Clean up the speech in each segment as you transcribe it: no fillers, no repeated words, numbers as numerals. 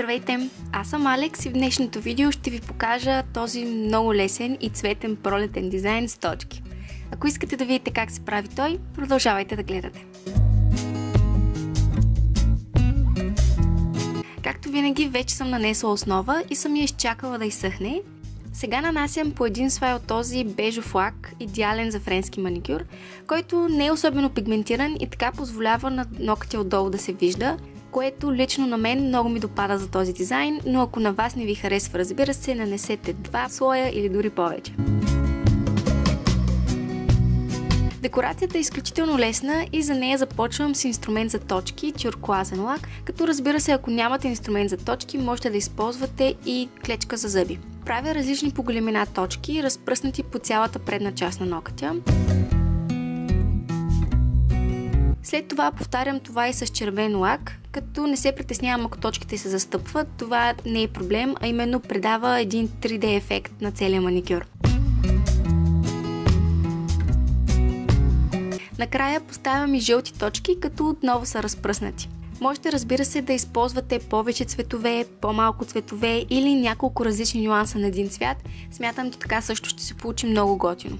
Здравейте! Аз съм Алекс и в днешното видео ще ви покажа този много лесен и цветен пролетен дизайн с точки. Ако искате да видите как се прави той, продължавайте да гледате. Както винаги, вече съм нанесла основа и съм я изчакала да изсъхне. Сега нанасям по един слой от този бежов лак, идеален за френски маникюр, който не е особено пигментиран и така позволява на ногтя отдолу да се вижда, което лично на мен много ми допада за този дизайн, но ако на вас не ви харесва, разбира се, нанесете 2 слоя или дори повече. Декорацията е изключително лесна и за нея започвам с инструмент за точки, тюркоазен лак, като разбира се, ако нямате инструмент за точки, можете да използвате и клечка за зъби. Правя различни по големина точки, разпръснати по цялата предна част на ногтя. След това повтарям това и с червен лак, като не се притеснявам ако точките се застъпват, това не е проблем, а именно придава един 3D ефект на целия маникюр. Накрая поставям и жълти точки, като отново са разпръснати. Можете, разбира се, да използвате повече цветове, по-малко цветове или няколко различни нюанса на един цвят. Смятам, че така също ще се получи много готино.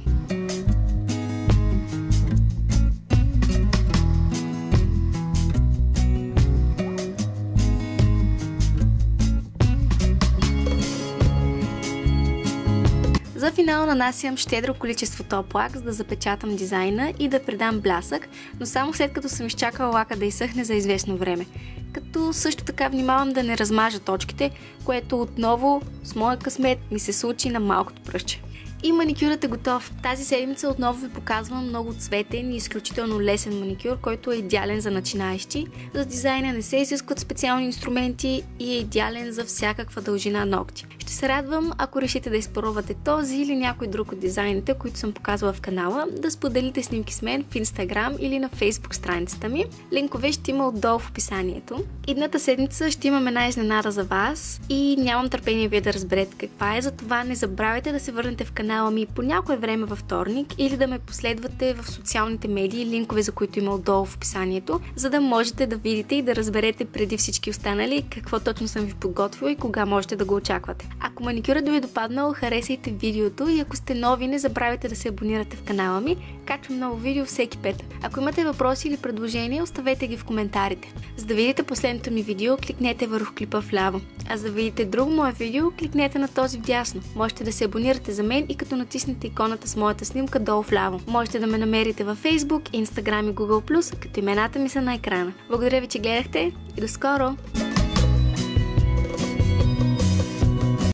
За финал нанасям щедро количество топ лак, за да запечатам дизайна и да придам блясък, но само след като съм изчакала лака да изсъхне за известно време. Като също така внимавам да не размажа точките, което отново с моя късмет ми се случи на малкото пръстче. И маникюрът е готов. Тази седмица отново ви показвам много цветен и изключително лесен маникюр, който е идеален за начинаещи. За дизайна не се изискват специални инструменти и е идеален за всякаква дължина ногти. Ще се радвам, ако решите да изпробвате този или някой друг от дизайните, които съм показвала в канала, да споделите снимки с мен в Instagram или на Facebook страницата ми. Линкове ще има отдолу в описанието. Идната седмица ще имам една изненада за вас и нямам търпение вие да разберете каква е, затова не забравяйте да се върнете в канала ми по някое време във вторник или да ме последвате в социалните медии, линкове за които има отдолу в описанието, за да можете да видите и да разберете преди всички останали какво точно съм ви подготвила и кога можете да го очаквате. Ако маникюрът ви е допаднал, харесайте видеото и ако сте нови, не забравяйте да се абонирате в канала ми. Качвам ново видео всеки петък. Ако имате въпроси или предложения, оставете ги в коментарите. За да видите последното ми видео, кликнете върху клипа вляво. А за да видите друго мое видео, кликнете на този вдясно. Можете да се абонирате за мен и като натиснете иконата с моята снимка долу вляво. Можете да ме намерите във Facebook, Instagram и Google+, като имената ми са на екрана. Благодаря ви, че гледахте и до скоро!